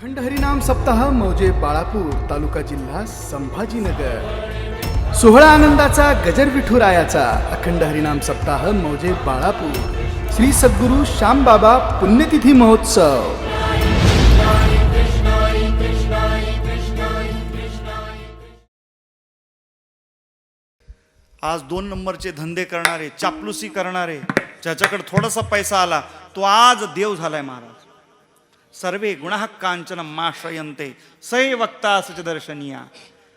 अखंड हरिनाम सप्ताह मौजे बाळापूर तालुका जिल्हा संभाजीनगर। सोहळा आनंदाचा गजर विठुरायाचा अखंड हरिनाम सप्ताह मौजे बाळापूर श्री सद्गुरु श्यामबाबा पुण्यतिथी महोत्सव। आज 2 नंबरचे धंदे करणारे, चापलुसी करणारे, ज्याच्याकडे थोडासा पैसा आला तो आज देव झालाय महाराज। सर्वे गुणाः कांचन माश्रयन्ते सै वक्ता सच दर्शनीया।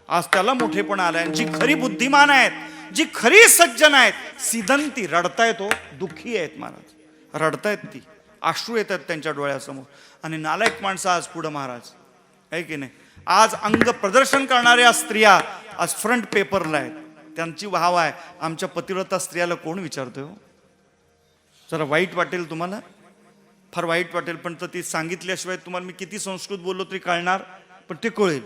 आज त्याला मोठेपण आलाय। जी खरी बुद्धिमान आहेत, जी खरी सज्जन आहेत, सिदंती रडतायत, तो दुःखी आहेत महाराज, रडतायत, ती अश्रू येतात त्यांच्या डोळ्यासमोर। आणि नालायक माणसं आज पुढे महाराज, आहे की नाही? आज अंग प्रदर्शन करणाऱ्या स्त्रिया आज फ्रंट पेपरला आहेत, त्यांची वाह आहे। आमच्या पतिव्रता स्त्रियाला कोण विचारतोय हो? जरा वाईट वाटेल तुम्हाला, फार वाईट वाटेल, पण तर ती सांगितल्याशिवाय तुम्हाला मी किती संस्कृत बोललो तरी कळणार, पण ते कळेल।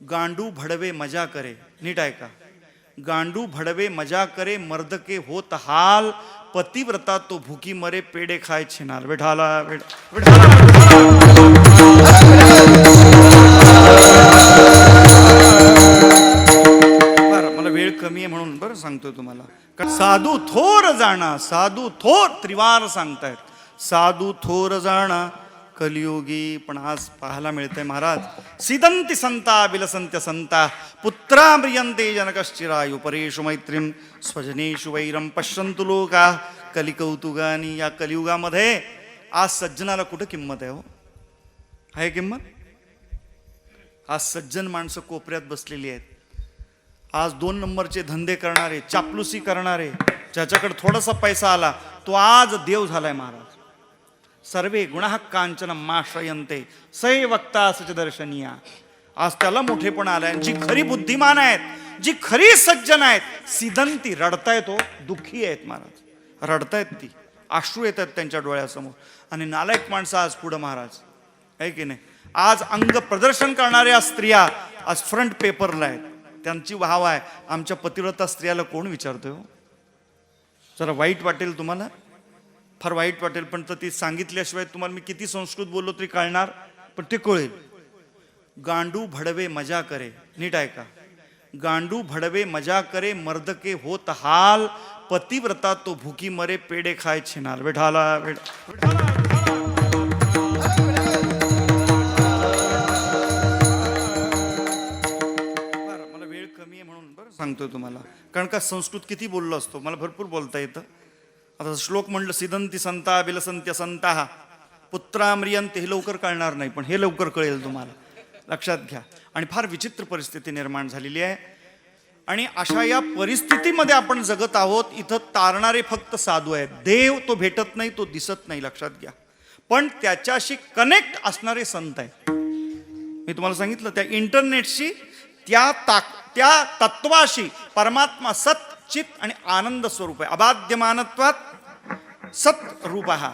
गांडू भडवे मजा करे, नीट ऐका, गांडू भडवे मजा करे मर्द के होत हाल, पतिव्रता तो भूकी मरे पेडे खाय छिनाल। विठाला मला वेळ कमी आहे म्हणून बरं सांगतोय तुम्हाला। साधू थोर जाणा, साधू थोर त्रिवार सांगतायत, साधू थोर जाणा कलियुगी। पण आज पाहायला मिळतंय महाराज, सिदंती संता विलसंत्य संता पुत्रा म्रियन्ते जनकश्चिरायु परेषु मैत्रीम स्वजनेषु वैरम पश्यन्तु लोका कलिकौतुगानी। या कलियुगामध्ये आज सज्जनाला कुठं किंमत आहे हो? आहे किंमत? आज सज्जन माणसं कोपऱ्यात बसलेली आहेत। आज 2 नंबरचे धंदे करणारे, चापलुसी करणारे, ज्याच्याकडे थोडासा पैसा आला तो आज देव झालाय महाराज। सर्वे गुणाः कांचन माश्रयन्ते सै वक्ता सच दर्शनीया। आज त्याला मोठेपण आलाय। जी खरी बुद्धिमान आहेत, जी खरी सज्जन आहेत, सिदंती रडतायत, तो दुःखी आहेत महाराज, रडतायत, ती अश्रू येतात त्यांच्या डोळ्यासमोर। आणि नालायक माणसं आज पुढे महाराज, आहे की नाही? आज अंग प्रदर्शन करणाऱ्या स्त्रिया आज फ्रंट पेपरला आहेत, त्यांची वाह आहे। आमच्या पतिव्रता स्त्रियाला कोण विचारतोय हो? जरा वाईट वाटेल तुम्हाला, फार वाईट वाटेल, पण तर ती सांगितल्याशिवाय तुम्हाला मी किती संस्कृत बोललो तरी कळणार, पण ते कळेल। गांडू भडवे मजा करे, नीट ऐका, गांडू भडवे मजा करे मर्द के होत हाल, पतिव्रता तो भूकी मरे पेडे खाय छिनाल। विठाला मला वेळ कमी आहे म्हणून बरं सांगतोय तुम्हाला, कारण का संस्कृत किती बोललो असतो, मला भरपूर बोलता येतं। आता श्लोक म्हणलं, सिदंती संता विलसंत्य संता पुत्रा म्रियन्ते, हे लवकर कळणार नाही, पण हे लवकर कळेल तुम्हाला, लक्षात घ्या। आणि फार विचित्र परिस्थिती निर्माण झालेली आहे, आणि अशा या परिस्थितीमध्ये आपण जगत आहोत। इथं तारणारे फक्त साधू आहेत, देव तो भेटत नाही, तो दिसत नाही, लक्षात घ्या। पण त्याच्याशी कनेक्ट असणारे संत आहेत। मी तुम्हाला सांगितलं, त्या इंटरनेटशी, त्या तत्वाशी परमात्मा सत चित आणि आनंद स्वरूप आहे। अबाध्यमानत्वात सत रूप हा,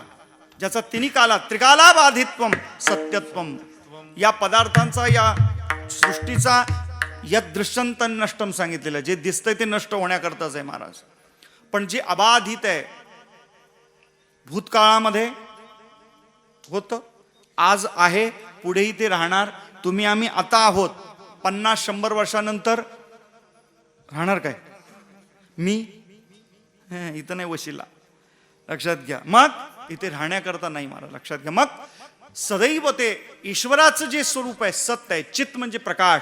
ज्याचा तिन्ही काला त्रिकाला बाधित्वम सत्यत्वम, या पदार्थांचा, या सृष्टीचा यद दृश्यंत नष्टम सांगितलेलं, जे दिसतंय ते नष्ट होण्याकरताच आहे महाराज। पण जे अबाधित आहे, भूतकाळामध्ये होतं, आज आहे, पुढेही ते राहणार। तुम्ही आम्ही आता आहोत, 50-100 वर्षानंतर राहणार काय? मी इथं नाही वशिला, लक्षात घ्या। मग इथे राहण्याकरता नाही महाराज, लक्षात घ्या। मग सदैव ते ईश्वराचं जे स्वरूप आहे, सत्य आहे, चित्त म्हणजे प्रकाश।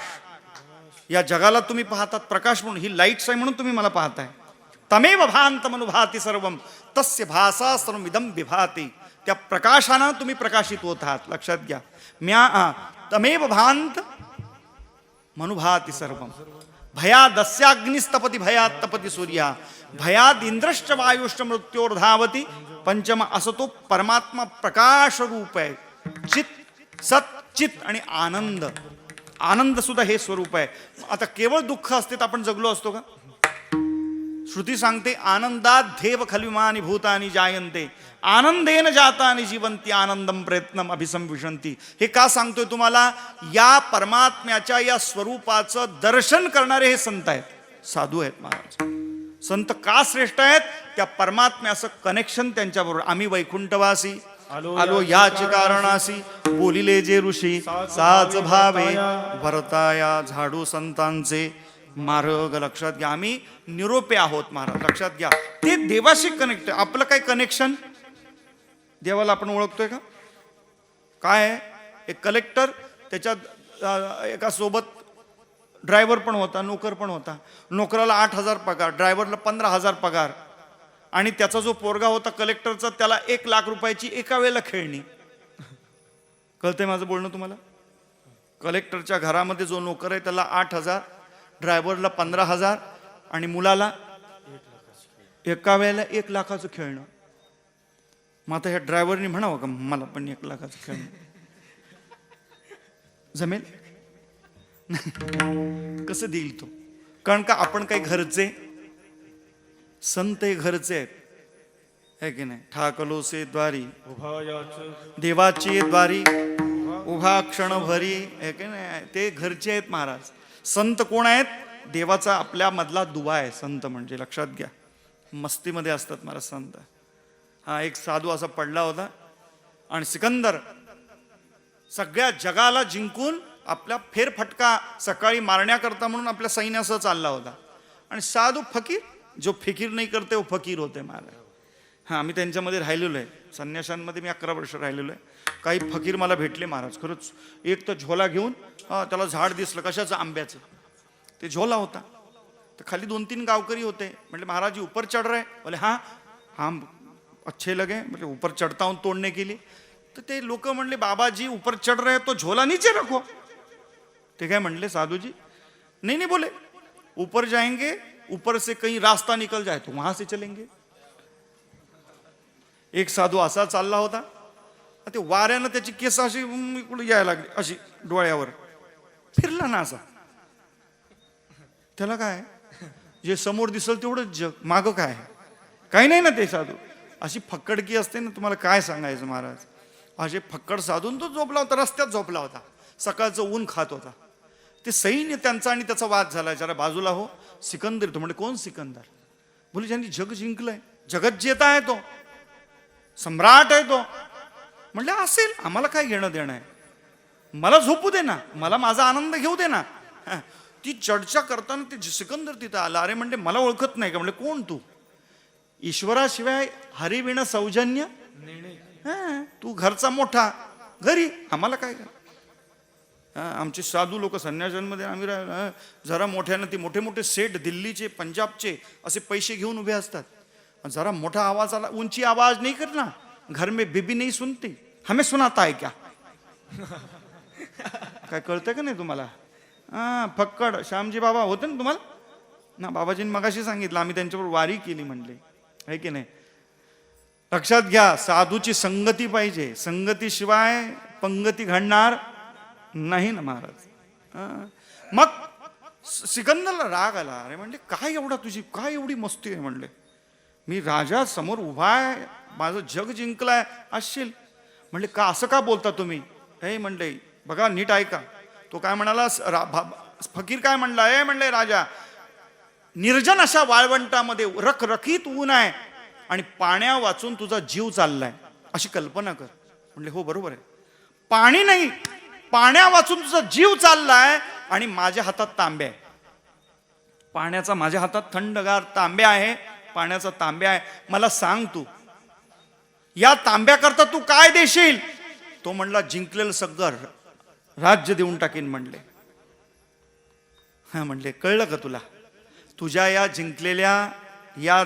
या जगाला तुम्ही पाहतात प्रकाश म्हणून, ही लाईट्स आहे म्हणून तुम्ही मला पाहताय। तमेव भान्तमनुभाति सर्वम तस्य भासा सर्वमिदं विभाति। त्या प्रकाशानं तुम्ही प्रकाशित होत आहात, लक्षात घ्या। तमेव भांत मनुभाति सर्वम भयादस्याग्निस्तपति भयात तपति सूर्य भयाद इंद्रश्च वायुश्च मृत्योर्धावति पंचम। असं तो परमात्मा प्रकाश रूप आहे, चित, सत, चित आणि आनंद। आनंद सुद्धा हे स्वरूप आहे। आता केवळ दुःख असते तर आपण जगलो असतो का? श्रुती सांगते, आनंदात देव खलविमानी भूतानी जायन्ते आनंदेन जातानि जीवन्ति आनंदम प्रयत्नम अभिसंविशन्ति। हे का सांगतोय तुम्हाला? या परमात्म्याच्या या स्वरूपाचं दर्शन करणारे हे संत आहेत, साधू आहेत महाराज। संत का श्रेष्ठ आहेत? त्या परमात्म्याचं कनेक्शन त्यांच्याबरोबर। आम्ही वैकुंठवासी, आलो याच कारणासी बोलिले जे ऋषी साच भावे भरताया झाडू संतांचे मार्ग. लक्षात घ्या, आम्ही निरोपे आहोत महाराज. लक्षात घ्या, ते देवाशी कनेक्ट. आपलं काय कनेक्शन देवाला आपण ओळखतोय का? काय आहे? एक कलेक्टर, त्याच्यात एका सोबत ड्रायव्हर पण होता, नोकर पण होता. नोकराला 8,000 पगार, ड्रायव्हरला 15,000 पगार. आणि त्याचा जो पोरगा होता कलेक्टरचा, त्याला 1,00,000 रुपयाची एका वेळेला खेळणी. कळतंय माझं बोलणं तुम्हाला? कलेक्टरच्या घरामध्ये जो नोकर आहे त्याला 8,000, ड्रायव्हरला 15,000 आणि मुलाला एका वेळेला 1,00,000चं खेळणं. मग आता ह्या ड्रायव्हरनी म्हणावं का मला पण 1,00,000चं खेळणं जमेल? कसं देईल तो? कारण का आपण काही घरचे संत हे घरचे आहेत, है की नाही? ठाकलो से द्वारी देवाची द्वारी उभा क्षण भरी, है की नाही? ते घरचे आहेत महाराज. संत कोण आहेत? देवाचा आपल्या मधला दुवा आहे संत म्हणजे. लक्षात घ्या, मस्तीमध्ये असतात महाराज संत. हा एक साधू असा पडला होता आणि सिकंदर सगळ्या जगाला जिंकून आपल्या फेरफटका सकाळी मारण्याकरता म्हणून आपल्या सैन्यासह चालला होता. आणि साधू फकीर, जो फिकीर नाही करते वो फकीर होते महाराज. हां, आम्ही त्यांच्यामध्ये राहिलेलो आहे. संन्याशांमध्ये मी 11 वर्ष राहिलेलो आहे. काही फकीर मला भेटले महाराज, खरंच. एक तर झोला घेऊन, त्याला झाड दिसलं कशाचं, आंब्याचं. ते झोला होता. तर खाली 2-3 गावकरी होते. म्हटले महाराज जी ऊपर चढ रहे? बोले हाँ हाँ अच्छे लगे. म्हणजे ऊपर चढता हूं तोडने के लिए. तर ते लोक म्हणले बाबा जी ऊपर चढ़ रहे तो झोला नीचे रखो. ते काय म्हणले साधू जी? नहीं नहीं बोले, ऊपर जाएंगे, ऊपर से कहीं रास्ता निकल जाए तो वहां से चलेंगे. एक साधू असा चालला होता, ते वाऱ्यानं त्याची केस अशी इकडे यायला लागली, अशी डोळ्यावर फिरला ना असा. त्याला काय, जे समोर दिसल तेवढंच जग, मागं काय काही नाही ना. ते साधू अशी फक्कडकी असते ना, तुम्हाला काय सांगायचं महाराज. असे फक्कड साधून तो झोपला होता, रस्त्यात झोपला होता. सकाळचं ऊन खात होता. ते सैन्य त्यांचा आणि त्याचा वाद झाला. जरा बाजूला हो, सिकंदर. तो म्हणजे कोण सिकंदर? बोले ज्यांनी जग जिंकलंय, जगत जेता आहे तो, सम्राट आहे तो. म्हणले असेल, आम्हाला काय घेणं देणं आहे, मला झोपू दे ना, मला माझा आनंद घेऊ दे ना. ती चर्चा करताना ते सिकंदर तिथं आला. अरे म्हणजे मला ओळखत नाही का? म्हणजे कोण तू? ईश्वराशिवाय हरिविण सौजन्य, तू घरचा मोठा, घरी आम्हाला काय कर. आमचे साधू लोक संन्याशांमध्ये आम्ही जरा मोठ्यानं, ती मोठे मोठे सेठ दिल्लीचे पंजाबचे असे पैसे घेऊन उभे असतात. जरा मोठा आवाज आला, ऊंची आवाज नहीं करना, घर में बीबी नहीं सुनती, हमें सुनाता है क्या? काय कळतंय का नाही तुम्हाला? फक्कड श्यामजी बाबा होते ना तुम्हाला ना, बाबाजींनी मगाशी सांगितलं, आम्ही त्यांच्यावर वारी केली म्हणले, आहे की नाही? लक्षात घ्या, साधूची संगती पाहिजे. संगतीशिवाय पंगती घडणार नाही ना महाराज. मग सिकंदरला राग आला. अरे म्हणले काय एवढा तुझी काय एवढी मस्ती आहे? म्हणले मी राजा समोर उभा आहे, माझं जग जिंकलाय असशील. म्हणले का असं का बोलता तुम्ही? हे म्हणले बघा नीट ऐका. तो काय म्हणाला, फकीर काय म्हणला? हे म्हणले राजा, निर्जन अशा वाळवंटामध्ये रखरखीत ऊन आहे आणि पाण्या वाचून तुझा जीव चाललाय, अशी कल्पना कर. म्हणले हो बरोबर आहे, पाणी नाही, पाण्या वाचून तुझा जीव चाललाय आणि माझ्या हातात तांब्या आहे. पाण्याचा माझ्या हातात थंडगार तांब्या आहे, पाण्याचा तांब्या आहे. मला सांग तू या तांब्याकरता तू काय देशील? तो म्हणला जिंकलेलं सगळं राज्य देऊन टाकीन. म्हणले हा. म्हणले कळलं का तुला? तुझ्या या जिंकलेल्या या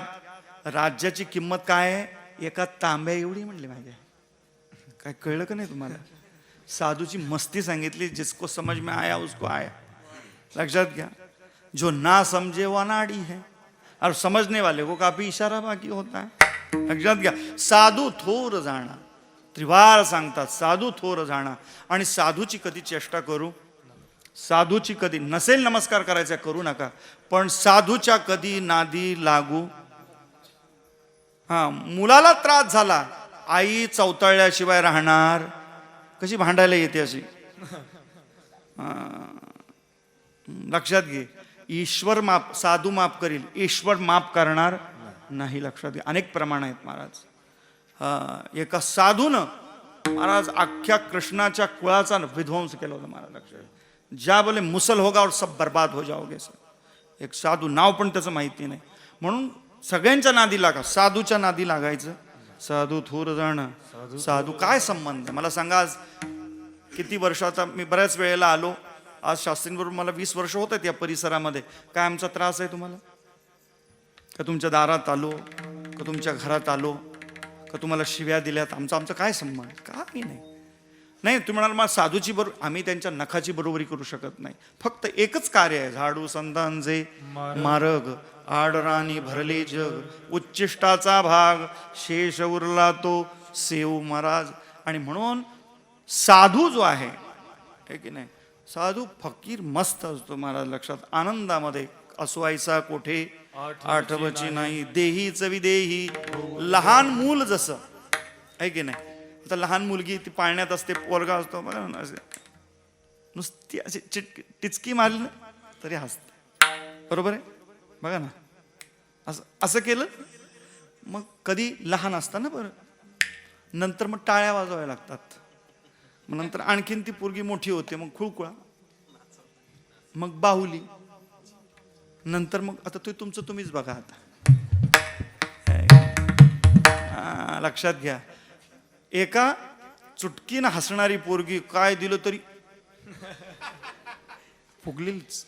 राज्याची किंमत काय आहे? एका तांब्या एवढी. म्हणले माझ्या. काय कळलं का नाही तुम्हाला? साधूची मस्ती सांगितली, जिसको समझ में आया उसको आया. लक्षात घ्या, जो ना समझे वो अनाड़ी है और समझने वाले को काफी इशारा बाकी होता है. लक्षात घ्या, साधू थोर जाणा, त्रिवार सांगतात, साधू थोर जाणा. आणि साधूची कधी चेष्टा करू, साधूची कधी नसेल नमस्कार करायचा करू नका, पण साधूच्या कधी नादी लागू. हा, मुलाला त्रास झाला, आई चौताळल्याशिवाय राहणार, कशी भांडायला येते अशी. लक्षात घे, ईश्वर माफ, साधू माफ करील, ईश्वर माफ करणार नाही. लक्षात घे, अनेक प्रमाण आहेत महाराज. एका साधूनं महाराज अख्ख्या कृष्णाच्या कुळाचा विध्वंस केला होता महाराज. लक्षात ज्या बोले मुसल होगा और सब बर्बाद हो जाओगे सर. एक साधू, नाव पण त्याचं माहिती नाही, म्हणून सगळ्यांच्या नादी लागा, साधूच्या नादी लागायचं. साधू थोर जाणं, साधू काय संबंध मला सांगा. आज किती वर्ष, आता मी बऱ्याच वेळेला आलो, आज शास्त्रींबरोबर मला 20 वर्ष होत आहेत या परिसरामध्ये. काय आमचा त्रास आहे तुम्हाला? का तुमच्या दारात आलो, का तुमच्या घरात आलो, का तुम्हाला शिव्या दिल्यात? आमचा काय संबंध? काही नाही. नाही तुम्ही म्हणाल मला साधूची बरोबर, आम्ही त्यांच्या नखाची बरोबरी करू शकत नाही. फक्त एकच कार्य आहे, झाडू संतांचे मार्ग, आडराणी भरले जग, उच्चिष्टाचा भाग शेष उरला तो सेव महाराज. आणि म्हणून साधू जो आहे की नाही, साधू फकीर मस्त असतो महाराज. लक्षात, आनंदामध्ये असवायचा कोठे आठवची नाही, देहीच विदेही. लहान मूल जसं आहे की नाही, आता लहान मुलगी ती पाळण्यात असते, पोरगा असतो बघा ना, नुसती अशी टिचकी मारली ना तरी हसते, बरोबर आहे बघा ना. असं केलं मग कधी लहान असताना बरं, नंतर मग टाळ्या वाजवायला लागतात. मग नंतर आणखीन ती पोरगी मोठी होते, मग खुळकुळा, मग बाहुली, नंतर मग आता ते तुमचं तुम्हीच बघा आता. लक्षात घ्या, एका चुटकीनं हसणारी पोरगी काय दिलं तरी फुगलेलीच.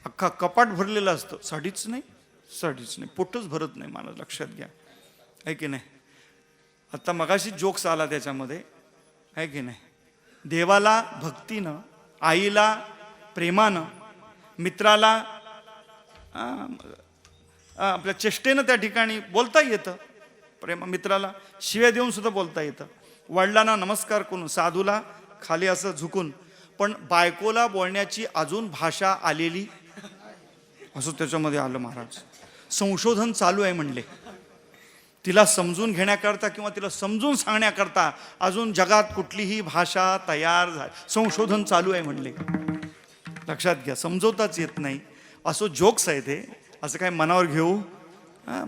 अख्खा कपाट भरलेलं असतं, साडीच नाही, पोटच भरत नाही मला. लक्षात घ्या, आहे की नाही. आता मगाशी जोक्स आला त्याच्यामध्ये, आहे की नाही. देवाला भक्तीनं, आईला प्रेमानं, मित्राला आपल्या चेष्टेनं त्या ठिकाणी बोलता येतं. मित्राला शिव्या देऊन सुद्धा बोलता येतं. वडिलांना नमस्कार करून, साधूला खाली असं झुकून. पण बायकोला बोलण्याची अजून भाषा आलेली, असं त्याच्यामध्ये आलं महाराज. संशोधन चालू आहे म्हणले, तिला समजून घेण्याकरता किंवा तिला समजून सांगण्याकरता अजून जगात कुठलीही भाषा तयार झाली, संशोधन चालू आहे म्हणले. लक्षात घ्या, समजवताच येत नाही. असं जोक्स आहे ते, असं काय मनावर घेऊ,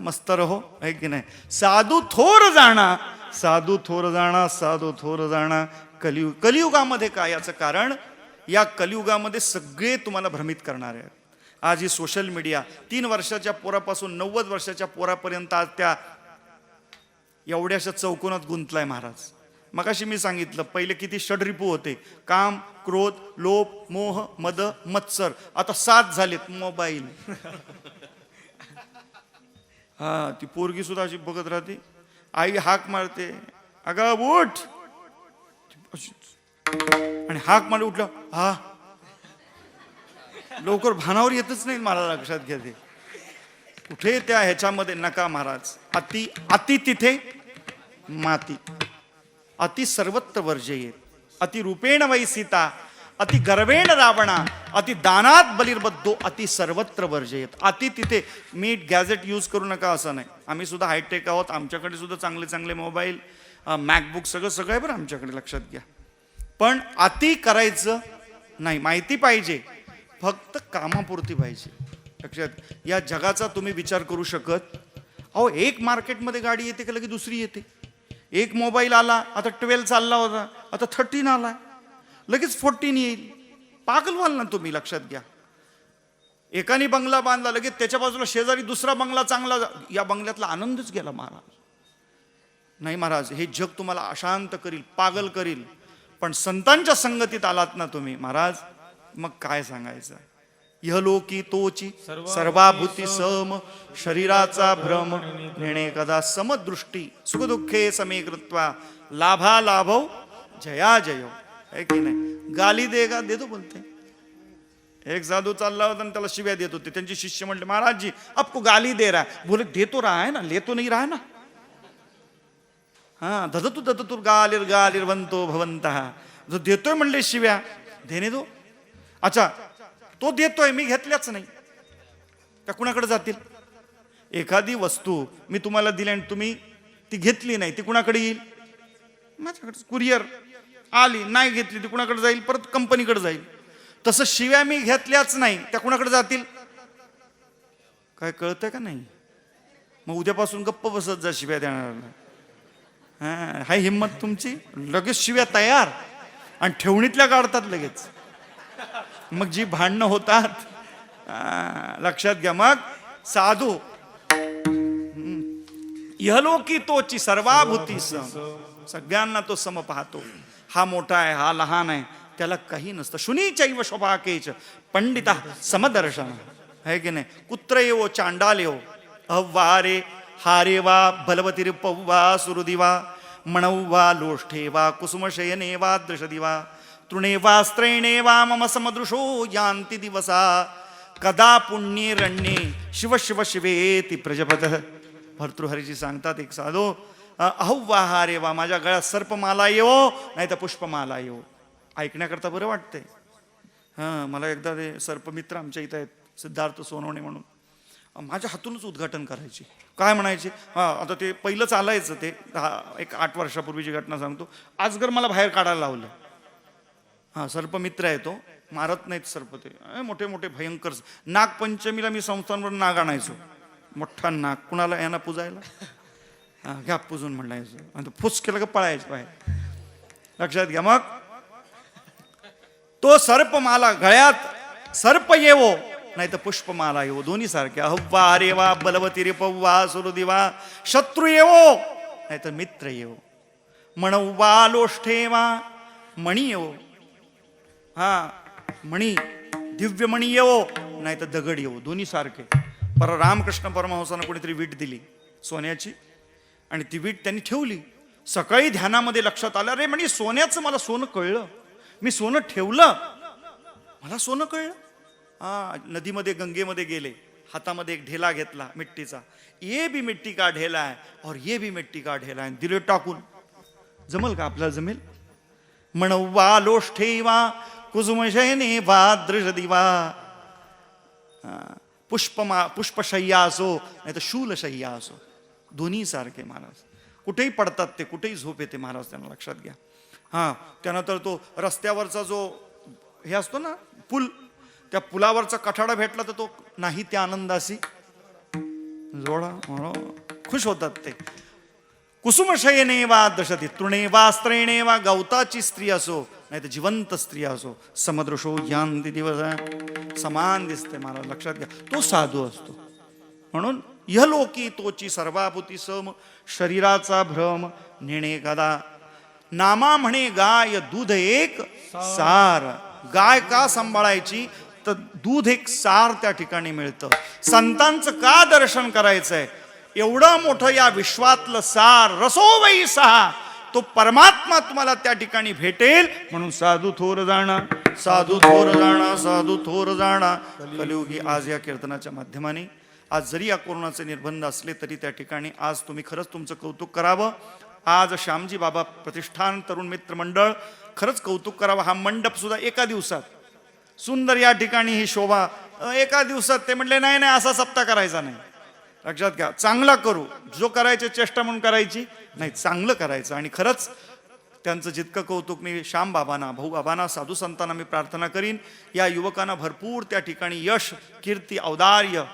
मस्त रहो, आहे की नाही. साधू थोर जाणा, साधू थोर जाणा, साधू थोर जाणा. कलियुगामध्ये काय, याचं कारण या कलियुगामध्ये सगळे तुम्हाला भ्रमित करणार आहेत. आज ही सोशल मीडिया 3 वर्षाच्या पोरापासून 90 वर्षाच्या पोरापर्यंत आज त्या एवढ्याशा चौकोनात गुंतलाय महाराज. मगाशी मी सांगितलं, पहिले किती षड्रिपू होते, काम, क्रोध, लोभ, मोह, मद, मत्सर. आता 7 झालेत, मोबाईल. ती पोरगी सुद्धा अशी बघत राहते, आई हाक मारते, अगं उठ, आणि हाक मारले उठलं, हा लवकर भानावर येतच नाही मला. लक्षात घ्या, ते कुठे त्या ह्याच्यामध्ये नका महाराज. अति तिथे माती, अति सर्वत्र वर्जयेत, अति रूपेण वै सीता, अति गर्वेण रावणा, अति दानात बलिर्बद्धो, अति सर्वत्र वर्जयेत. अति तिथे. मी गॅजेट यूज करू नका असं नाही, आम्ही सुद्धा हायटेक आहोत, आमच्याकडे सुद्धा चांगले चांगले मोबाईल, मॅकबुक, सगळं आहे बरं आमच्याकडे. लक्षात घ्या, पण अति करायचं नाही. माहिती पाहिजे, फक्त कामापुरती पाहिजे. लक्षात, या जगाचा तुम्ही विचार करू शकत. अहो, एक मार्केटमध्ये गाडी येते का लगेच दुसरी येते. एक मोबाईल आला, आता 12 चालला होता, आता 13 आला, लगेच 14 येईल. पागल व्हाल ना तुम्ही. लक्षात घ्या, एकाने बंगला बांधला, लगेच त्याच्या बाजूला शेजारी दुसरा बंगला चांगला, या बंगल्यातला आनंदच गेला महाराज. नाही महाराज, हे जग तुम्हाला अशांत करील, पागल करील. पण संतांच्या संगतीत आलात ना तुम्ही महाराज, मग काय सांगायचं. इहलोकी तोची सर्वाभूती सम, शरीराचा भ्रम नेणे कदा समदृष्टी, सुखदुःखे समे कृत्वा लाभा लाभव जया जयो. है की नाही. गाली देगा देतो बोलते. एक साधू चालला होता आणि त्याला शिव्या देत होते. त्यांचे शिष्य म्हणले, महाराज जी आपको गाली दे रहा है. बोले, देतो रहा है ना, लेतो नहीं रहा है ना. हाँ, ददतु गालिर गालिर वंतो भवंतः. जो देतोय म्हणले शिव्या, देणे दो. अच्छा, तो देतोय, मी घेतल्याच नाही, त्या कुणाकडे जातील. एखादी वस्तू मी तुम्हाला दिली आणि तुम्ही ती घेतली नाही, ती कुणाकडे येईल. माझ्याकडे. कुरिअर आली, नाही घेतली, ती कुणाकडे जाईल, परत कंपनीकडे जाईल. तसं शिव्या मी घेतल्याच नाही, त्या कुणाकडे जातील. काय कळतंय का नाही. मग उद्यापासून गप्प बसत जा शिव्या देणार. हाय हिंमत तुमची, लगेच शिव्या तयार आणि ठेवणीतल्या काढतात लगेच. मग जी भांडणं होतात, लक्षात घ्या. मग साधू इहलोकी तोची सर्वाभूती सम, सगळ्यांना तो सम पाहतो. हा मोठा आहे, हा लहान आहे, त्याला काही नसतं. शुनीचैव शोभाकेच पंडिता समदर्शन, है की नाही. कुत्र येवो चांडाल येवो, अव्वारे हारे वा बलवतीर पव्वा सुरुदिवा, मणौ वा लोष्ठे वा कुसुमशयने वा दृशदिवा, तृणे वा स्त्रैणे वा मम समदृशो यान्ति दिवसा, कदा पुण्येरण्ये शिव शिव शिवेति प्रजपतः. भर्तृहरीजी सांगतात एक साधू, अहव्वा हारे वा, माझ्या गळ्यात सर्पमाला येवो नाही तर पुष्पमाला येवो. ऐकण्याकरता बरं वाटतंय. मला एकदा ते सर्पमित्र आमच्या इथं आहेत, सिद्धार्थ सोनवणे म्हणून, माझ्या हातूनच उद्घाटन करायचे. काय म्हणायचे, आता ते पहिलं चालायचं, ते 8 वर्षापूर्वीची घटना सांगतो. आजगर मला बाहेर काढायला लावलं. सर्पमित्र आहे तो, मारत नाहीत सर्प, ते मोठे मोठे भयंकर. नागपंचमीला मी संस्थांवर नाग आणायचो, मोठा नाग. कुणाला यांना पुजायला, घ्या पुजून म्हणायचं, आणि फुस केलं का पळायचं बाहेर. लक्षात घ्या. मग तो सर्पमाला गळ्यात, सर्प येवो नाही तर पुष्पमाला येवो, दोन्ही सारखे. अहव्वा अरे वा बलवती रे पव्वा सुरुदिवा, शत्रू येवो नाही तर मित्र येवो, मणव्वा लोष्ठे वा, मणी येवो, मणी दिव्य मणी येवो नाही तर दगड येवो, दोन्ही सारखे. रामकृष्ण परमहंसानं कोणीतरी वीट दिली सोन्याची, आणि ती वीट त्यांनी ठेवली. सकाळी ध्यानामध्ये लक्षात आलं, अरे म्हणे सोन्याचं मला सोनं कळलं, मी सोनं ठेवलं, मला सोनं कळलं. नदीमध्ये गंगेमध्ये गेले, हातामध्ये एक ढेला घेतला मिट्टीचा. ये भी मिट्टी का ढेला है और ये भी मिट्टी का ढेला है, दिले टाकून. जमल का आपल्याला? जमेल. मणव्वा लोष्ठे वा कुसुमशयने वा दृशदिवा, पुष्पशय्या असो नाही तर शूलशय्या असो, दोन्ही सारखे महाराज. कुठेही पडतात ते, कुठेही झोप येते महाराज, त्यांना लक्षात घ्या. त्यानंतर तो रस्त्यावरचा जो हे असतो ना पूल, त्या पुलावरचा कठाडा भेटला तर तो नाही त्या आनंदासी जोडा, खुश होतात ते. कुसुमशयने वा दशती, तृणे वा स्त्रेणे वा, गवताची स्त्री असो नाही तर जिवंत स्त्री असो, समदृशो यान्ति दिवस, समान दिसते महाराज. लक्षात घ्या. तो साधू असतो. म्हणून इहलोकी तोची सर्वाभूती सम, शरीराचा भ्रम नेणे गदा, नामा म्हणे गाय दूध एक सार. गाय का सांभाळायची तर दूध एक सार त्या ठिकाणी मिळतं. संतांचं का दर्शन करायचंय? एवढं मोठं या विश्वातलं सार, रसोवई सहा, तो परमात्मा तुम्हाला त्या ठिकाणी भेटेल. म्हणून साधू थोर जाणा, साधू थोर जाणा, साधू थोर जाणा. कलियुगी आज या कीर्तनाच्या माध्यमाने, आज जरी या कोरोनाचे निर्बंध असले तरी त्या ठिकाणी आज तुम्ही खरंच तुमचं कौतुक करावं. आज श्यामजी बाबा प्रतिष्ठान तरुण मित्र मंडळ खरंच कौतुक करावं. हा मंडप सुद्धा एका दिवसात सुंदर, या ठिकाणी ही शोभा एका दिवसात. ते म्हटले नाही नाही असा सप्ताह करायचा नाही. लक्षात घ्या. चांगला करू, जो करायचे चेष्टा म्हणून करायची नाही, चांगलं करायचं. आणि खरंच त्यांचं जितकं कौतुक मी श्याम बाबांना, भाऊ बाबांना, साधू संतांना मी प्रार्थना करीन, या युवकांना भरपूर त्या ठिकाणी यश, कीर्ती, औदार्य,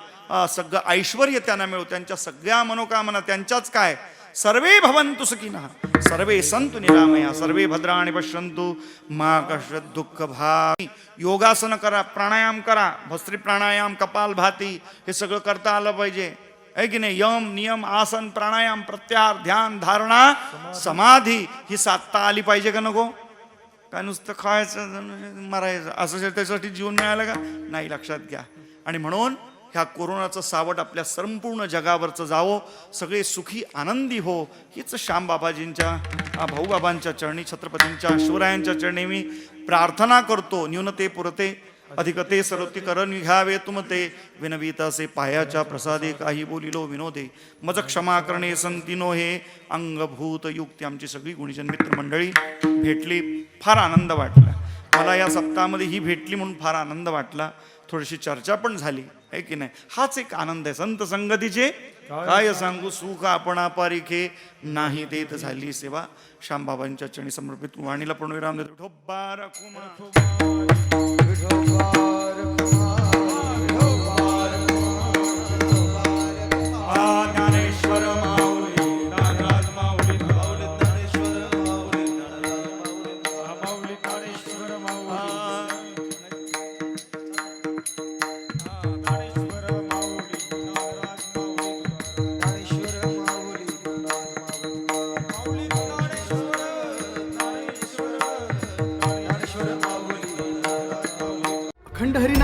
सगळं ऐश्वर्य त्यांना मिळो. त्यांच्या सगळ्या मनोकामना त्यांच्याच काय, सर्वे भवन्तु सुखिनः, सर्वे सन्तु निरामया, सर्वे भद्राणि पश्यन्तु मा कश्चित् दुःख भाग्. योगासन करा, प्राणायाम करा, भस्त्री प्राणायाम, कपालभाती, हे सगळं करता आलं पाहिजे, आहे की नाही. यम, नियम, आसन, प्राणायाम, प्रत्याहार, ध्यान, धारणा, समाधी ही साधता आली पाहिजे का नको? काय नुसतं खायचं मरायचं असं त्याच्यासाठी जीवन मिळालं का? नाही. लक्षात घ्या. आणि म्हणून ह्या कोरोनाचं सावट आपल्या संपूर्ण जगावरचं जावो, सगळे सुखी आनंदी हो, हीच श्याम बाबाजींच्या, भाऊ बाबांच्या चरणी, छत्रपतींच्या, शिवरायांच्या चरणी मी प्रार्थना करतो. न्यूनते पुरते अधिकते सरती करण घ्यावे तुमते, विनवीत असे पायाच्या प्रसादे काही बोलिलो विनोदे, मज क्षमा करणे संतीनो हे अंगभूत युक्ती. आमची सगळी गुणीजन मित्र मंडळी भेटली, फार आनंद वाटला मला. या सप्ताहामध्ये ही भेटली म्हणून फार आनंद वाटला. थोडीशी चर्चा पण झाली, आहे की नाही. हाच एक आनंद आहे. संत संगतीचे काय सांगू, सुख आपणा पारिखे, नाही देत झाली सेवा. श्यामबाबांच्या चरणी समर्पित वाणीला पूर्णविराम देतो. ज्ञानेश्वर माऊली, नागराज माऊली,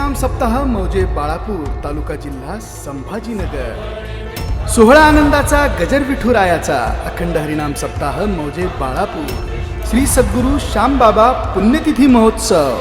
हरिनाम सप्ताह मौजे बाळापूर तालुका जिल्हा संभाजीनगर. सोहळा आनंदाचा गजर विठुरायाचा अखंड हरिनाम सप्ताह मौजे बाळापूर श्री सद्गुरू श्यामबाबा पुण्यतिथी महोत्सव.